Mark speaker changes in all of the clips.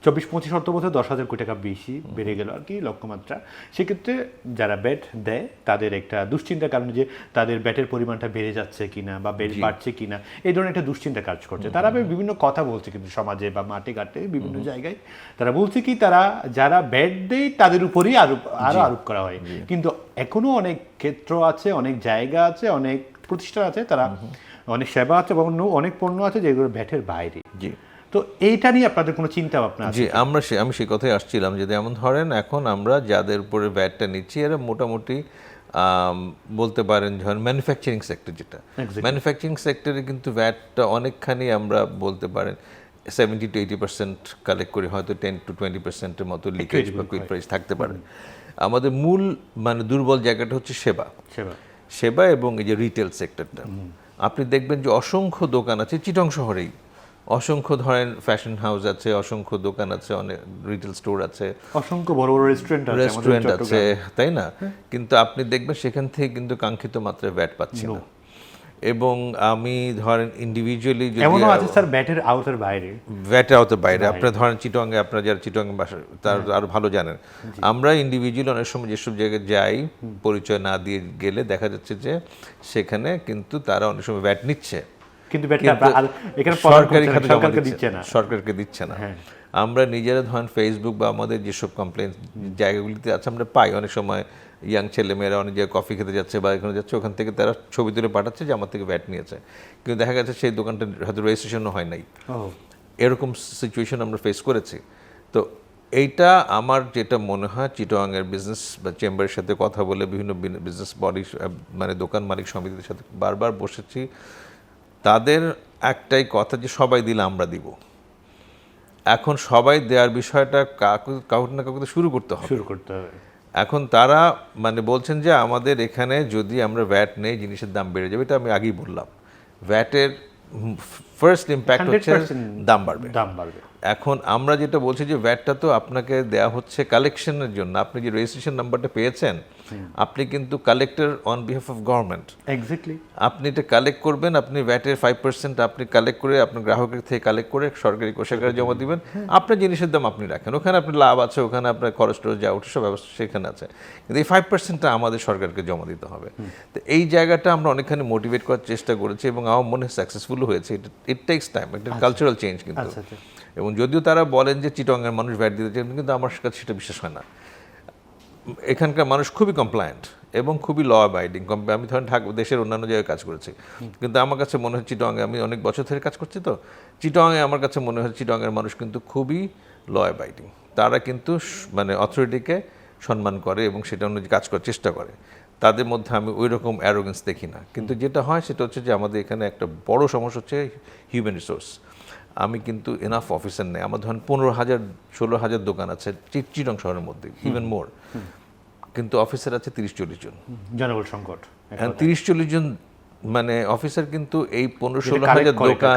Speaker 1: 24-25 অর্থ বছর 10,000 কোটি টাকা বেশি বেড়ে গেল আর কি লক্ষ্যমাত্রা। সেক্ষেত্রে যারা ব্যাট দেয় তাদের একটা দুশ্চিন্তার কারণে যে তাদের ব্যাটের পরিমাণটা বেড়ে যাচ্ছে কিনা বা বেট বাড়ছে কিনা, এই ধরনের একটা দুশ্চিন্তা কাজ করছে। তারা বিভিন্ন কথা বলছে কিন্তু সমাজে বা মাঠে ঘাটে বিভিন্ন জায়গায় তারা বলছে কি তারা যারা ব্যাট দেয় তাদের উপরেই আরো আরোপ করা হয়। কিন্তু এখনো অনেক ক্ষেত্র আছে, অনেক জায়গা আছে, অনেক প্রতিষ্ঠান আছে, তারা অনেক সেবা আছে বা অন্য অনেক পণ্য আছে যেগুলো ব্যাটের বাইরে।
Speaker 2: জি,
Speaker 1: তো এইটা নিয়ে আপনাদের কোনো চিন্তা ভাবনা আছে?
Speaker 2: জি, আমি সেই কথাই আসছিলাম যে যেমন ধরেন এখন আমরা যাদের উপরে ভ্যাটটা নিচ্ছি এরা মোটামুটি বলতে পারেন ধরেন ম্যানুফ্যাকচারিং সেক্টর, যেটা ম্যানুফ্যাকচারিং সেক্টরে কিন্তু ভ্যাটটা অনেকখানি আমরা বলতে পারেন 70-80% কালেক্ট করি, হয়তো 10-20% মতো লিকেজ বা কুইক প্রাইস থাকতে পারে। আমাদের মূল মানে দুর্বল জায়গাটা হচ্ছে সেবা এবং এই যে রিটেল সেক্টরটা। আপনি দেখবেন যে অসংখ্য দোকান আছে চিটং শহরেই, অসংখ্য ধরেন ফ্যাশন হাউস আছে, অসংখ্য দোকান আছে, অনেক রিটেল স্টোর আছে,
Speaker 1: অসংখ্য বড় বড় রেস্টুরেন্ট
Speaker 2: আছে, তাই না? কিন্তু আপনি দেখবেন সেখান থেকে কিন্তু কাঙ্ক্ষিত মাত্রায় ভ্যাট পাচ্ছি না। এবং আমি ধরেন ইন্ডিভিজুয়ালি যদি
Speaker 1: এমনও আছে স্যার ব্যাটের আওতার বাইরে
Speaker 2: আপনার ধরেন চিটংয়ে, আপনারা যারা চিটংয়ে বাসা তার আরো ভালো জানেন, আমরা ইন্ডিভিজুয়ালি অনেক সময় যেসব জায়গায় যাই পরিচয় না দিয়ে গেলে দেখা যাচ্ছে যে সেখানে কিন্তু তারা অনেক সময় ভ্যাট নিচ্ছে
Speaker 1: কিন্তু
Speaker 2: সরকারকে দিচ্ছে না। আমরা নিজেরা ধরেন ফেসবুক বা আমাদের যেসব কমপ্লেন জায়গাগুলিতে আছে আমরা পাই অনেক সময় ইয়াং ছেলেমেয়েরা অনেক জায়গায় কফি খেতে যাচ্ছে বা এখানে যাচ্ছে, ওখান থেকে তারা ছবি তুলে পাঠাচ্ছে যে আমার থেকে ভ্যাট নিয়েছে, কিন্তু দেখা গেছে সেই দোকানটা হয়তো রেজিস্ট্রেশনও হয় নাই। এরকম সিচুয়েশন আমরা ফেস করেছি। তো এইটা আমার যেটা মনে হয় চিটাগাংয়ের বিজনেস বা চেম্বারের সাথে কথা বলে বিভিন্ন বিজনেস বডি মানে দোকান মালিক সমিতির সাথে বারবার বসেছি, তাদের একটাই কথা যে সবাই দিলে আমরা দিব। এখন সবাই দেওয়ার বিষয়টা কাউকে না কাউকে শুরু করতে হবে। এখন তারা মানে বলছেন যে আমাদের এখানে যদি আমরা ভ্যাট নেই জিনিসের দাম বেড়ে যাবে। এটা আমি আগেই বললাম, ভ্যাটের ফার্স্ট ইম্প্যাক্ট হচ্ছে দাম বাড়বে। এখন আমরা যেটা বলছি যে ভ্যাটটা তো আপনাকে দেওয়া হচ্ছে কালেকশনের জন্য, আপনি যে রেজিস্ট্রেশন নাম্বারটা পেয়েছেন আপনি কিন্তু collector on behalf of government.
Speaker 1: Exactly,
Speaker 2: আপনি এটা কালেক্ট করবেন, আপনি ভ্যাটের 5% আপনি কালেক্ট করে আপনার গ্রাহকের থেকে কালেক্ট করে সরকারি কোষাগারে জমা দিবেন। আপনার জিনিসের দাম আপনি রাখেন, ওখানে আপনার লাভ আছে, ওখানে আপনার খরচ টরচ যা ওঠে সব ব্যবস্থা সেখানে আছে, কিন্তু এই 5%টা আমাদের সরকারকে জমা দিতে হবে। তো এই জায়গাটা আমরা অনেকখানি মোটিভেট করার চেষ্টা করেছি এবং আমার মনে হয় সাকসেসফুল হয়েছে। ইট টেক্স টাইম, একটা কালচারাল চেঞ্জ কিন্তু। এবং যদিও তারা বলেন যে চিটংয়ের মানুষ ভ্যাট দিতে চান, কিন্তু আমার কাছে সেটা বিশ্বাস হয় না। এখানকার মানুষ খুবই কমপ্লায়েন্ট এবং খুবই ল অ্যাবাইডিং। আমি ধরেন দেশের অন্যান্য জায়গায় কাজ করেছি, কিন্তু আমার কাছে মনে হয় চিটংয়ে, আমি অনেক বছর ধরে কাজ করছি, তো চিটংয়ে আমার কাছে মনে হয় চিটংয়ের মানুষ কিন্তু খুবই ল অ্যাবাইডিং। তারা কিন্তু মানে অথরিটিকে সম্মান করে এবং সেটা অনুযায়ী কাজ করার চেষ্টা করে। তাদের মধ্যে আমি ওই রকম অ্যারোগেন্স দেখি না। কিন্তু যেটা হয় সেটা হচ্ছে যে আমাদের এখানে একটা বড় সমস্যা হচ্ছে হিউম্যান রিসোর্স। আমি কিন্তু এনাফ অফিসার নেই। আমার ধরেন 15,000-16,000 দোকান আছে চিটং শহরের মধ্যে, ইভেন মোর, কিন্তু অফিসার আছে 30-40 জন।
Speaker 1: জনবল সংকট।
Speaker 2: 30-40 জন মানে অফিসার, কিন্তু এই 15-16,000 দোকান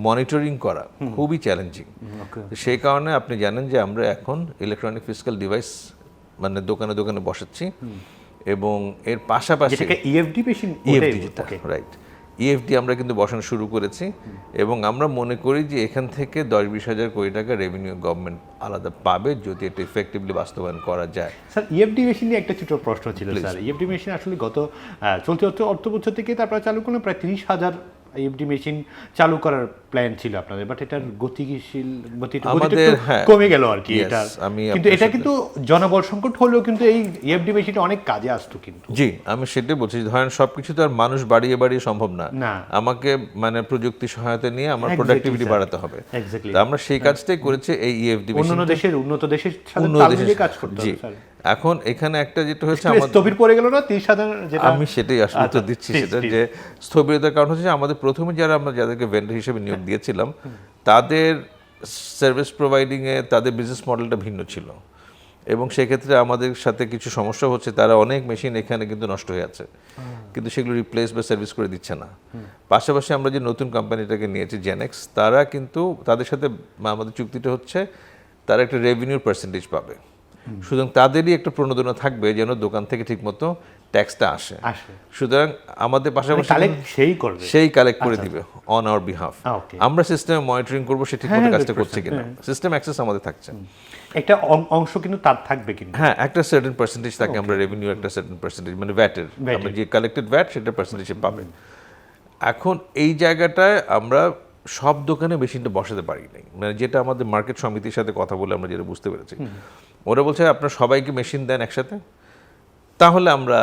Speaker 2: মনিটরিং করা খুবই চ্যালেঞ্জিং। সেই কারণে আপনি জানেন যে আমরা এখন ইলেকট্রনিক ফিজিক্যাল ডিভাইস মানে দোকানে দোকানে বসাচ্ছি এবং এর পাশাপাশি
Speaker 1: ইএফডি মেশিন,
Speaker 2: রাইট, ইএফডি আমরা কিন্তু বসানো শুরু করেছি এবং আমরা মনে করি যে এখান থেকে 10-20 হাজার কোটি টাকা রেভিনিউ গভর্নমেন্ট আলাদা পাবে যদি এটা ইফেক্টিভলি বাস্তবায়ন করা যায়।
Speaker 1: স্যার ইএফডি মেশিন নিয়ে একটা ছোট প্রশ্ন ছিল স্যার। ইএফডি মেশিন আসলে গত চলতি অর্থ বছর থেকে তারপরে চালু করলেন প্রায় 30,000 ইএফডি মেশিন চালু করার প্ল্যান ছিল আপনাদের, বাট এটার গতিটা কমে গেল আর কি। কিন্তু এটা কিন্তু জনবল সংকট হলেও কিন্তু এই ইএফডি মেশিনটা অনেক কাজে আসতো কিন্তু।
Speaker 2: জি, আমি সেটাই বলছি, ধরেন সবকিছু তো আর মানুষ বাড়িয়ে বাড়িয়ে সম্ভব না। আমাকে মানে প্রযুক্তি সহায়তা নিয়ে আমার প্রোডাক্টিভিটি বাড়াতে হবে। আমরা সেই কাজটাই করেছি। এই ইএফডি মেশিন
Speaker 1: উন্নত দেশের সাথে কাজ করতে হবে।
Speaker 2: এখন এখানে একটা যেটা হচ্ছে আমাদের
Speaker 1: স্থবির পড়ে গেল না 30,000, যেটা
Speaker 2: আমি সেটাই আসলে উত্তর দিচ্ছি, সেটা যে স্থবিরতার কারণ হচ্ছে আমাদের প্রথমে আমরা যাদেরকে ভেন্ডর হিসেবে নিয়োগ দিয়েছিলাম তাদের সার্ভিস প্রোভাইডিংয়ে তাদের বিজনেস মডেলটা ভিন্ন ছিল এবং সেক্ষেত্রে আমাদের সাথে কিছু সমস্যা হচ্ছে। তারা অনেক মেশিন এখানে কিন্তু নষ্ট হয়ে আছে, কিন্তু সেগুলো রিপ্লেস বা সার্ভিস করে দিচ্ছে না। পাশাপাশি আমরা যে নতুন কোম্পানিটাকে নিয়েছি জেনেক্স, তারা কিন্তু তাদের সাথে আমাদের চুক্তিটা হচ্ছে তারা একটা রেভিনিউর পার্সেন্টেজ পাবে, সুতরাং তাদেরই একটা প্রণোদনা থাকবে যেন দোকান থেকে ঠিকমতো ট্যাক্সটা আসে।
Speaker 1: আসে
Speaker 2: সুতরাং আমাদের পাশাপাশি
Speaker 1: কালেক্ট সেই করবে।
Speaker 2: সেই কালেক্ট করে দিবে অন আওয়ার বিহাফ।
Speaker 1: ওকে,
Speaker 2: আমরা সিস্টেমে মনিটরিং করবো সে ঠিক মতো কাজটা করছে
Speaker 1: 100%,
Speaker 2: কিনা, সিস্টেম অ্যাক্সেস আমাদের থাকছে।
Speaker 1: একটা অংশ কিন্তু তার থাকবে কিন্তু।
Speaker 2: হ্যাঁ, একটা সার্টেন পার্সেন্টেজ থাকে, আমরা রেভিনিউ একটা সার্টেন পার্সেন্টেজ মানে ভ্যাটের, আমরা যে কালেক্টেড ভ্যাট সেটা পার্সেন্টেজে পাবেন। এখন এই জায়গাটায় আমরা সব দোকানে মেশিনটা বসাতে পারি নাই, মানে যেটা আমাদের মার্কেট সমিতির সাথে কথা বলে আমরা যেটা বুঝতে পেরেছি, ওরা বলছে আপনারা সবাইকে মেশিন দেন একসাথে, তাহলে আমরা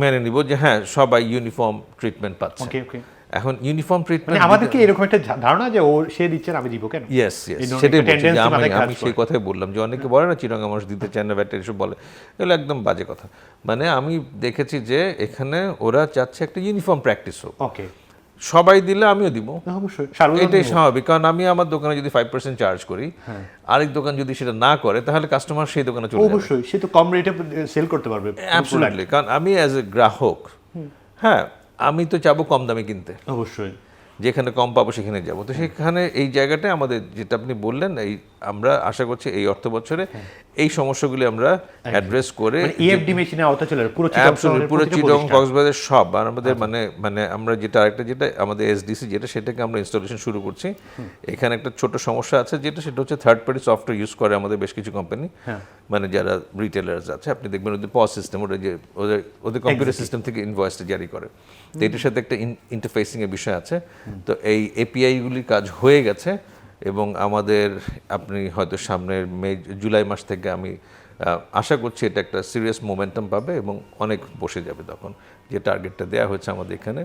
Speaker 2: মেনে নিব যে হ্যাঁ সবাই ইউনিফর্ম ট্রিটমেন্ট পাচ্ছে।
Speaker 1: ওকে ওকে,
Speaker 2: এখন ইউনিফর্ম
Speaker 1: মানে
Speaker 2: ট্রিটমেন্ট
Speaker 1: আমাদেরকে এরকম একটা ধারণা যে ও সে দিচ্ছে আমি দিব কেন?
Speaker 2: ইয়েস
Speaker 1: এই ধরনের
Speaker 2: সেটাই
Speaker 1: একটা
Speaker 2: বলছি যে
Speaker 1: tendency মাথায় কাজ
Speaker 2: আমি
Speaker 1: করে।
Speaker 2: সেই কথাই বললাম যে অনেকে বলে না চিরঙ্গা মানুষ দিতে চায় না ভ্যাট এসব বলে, এগুলো একদম বাজে কথা। মানে আমি দেখেছি যে এখানে ওরা চাচ্ছে একটা ইউনিফর্ম প্র্যাকটিস হোক,
Speaker 1: ওকে,
Speaker 2: সবাই দিলে আমিও দিব,
Speaker 1: অবশ্যই
Speaker 2: এটাই স্বাভাবিক। কারণ আমি আমার দোকানে যদি 5% চার্জ করি, আরেক দোকান যদি সেটা না করে তাহলে কাস্টমার সেই দোকানে চলে যাবে।
Speaker 1: অবশ্যই সে তো কম রেটে সেল করতে পারবে।
Speaker 2: অ্যাবসলিউটলি, কারণ আমি অ্যাজ এ গ্রাহক, হ্যাঁ আমি তো চাবো কম দামে কিনতে,
Speaker 1: অবশ্যই
Speaker 2: যেখানে কম পাবো সেখানে যাবো। তো সেখানে এই জায়গাটায় আমাদের যেটা আপনি বললেন, এই আমরা আশা করছি এই অর্থ বছরে এই সমস্যাগুলি আমরা অ্যাড্রেস করে
Speaker 1: ইএফডি মেশিনে আওতা চলে আসবে
Speaker 2: পুরো চিটং কক্সবাজার সব। আর আমাদের মানে আমরা যেটা আরেকটা যেটা আমাদের এসডিসি যেটা সেটাকে আমরা ইনস্টলেশন শুরু করছি। এখানে একটা ছোট সমস্যা আছে সেটা হচ্ছে থার্ড পার্টি সফটওয়্যার ইউজ করে আমাদের বেশ কিছু কোম্পানি, মানে যারা রিটেলার্স আছে, আপনি দেখবেন ওদের পজ সিস্টেম, ওটা যে ওদের কম্পিউটার সিস্টেম থেকে ইনভয়েসটা জারি করে, তো এটার সাথে একটা ইন্টারফেসিং এর বিষয় আছে। তো এই এপিআইগুলি কাজ হয়ে গেছে এবং আমাদের আপনি হয়তো সামনের জুলাই মাস থেকে আমি আশা করছি এটা একটা সিরিয়াস মোমেন্টাম পাবে এবং অনেক বসে যাবে তখন, যে টার্গেটটা দেওয়া হয়েছে আমাদের এখানে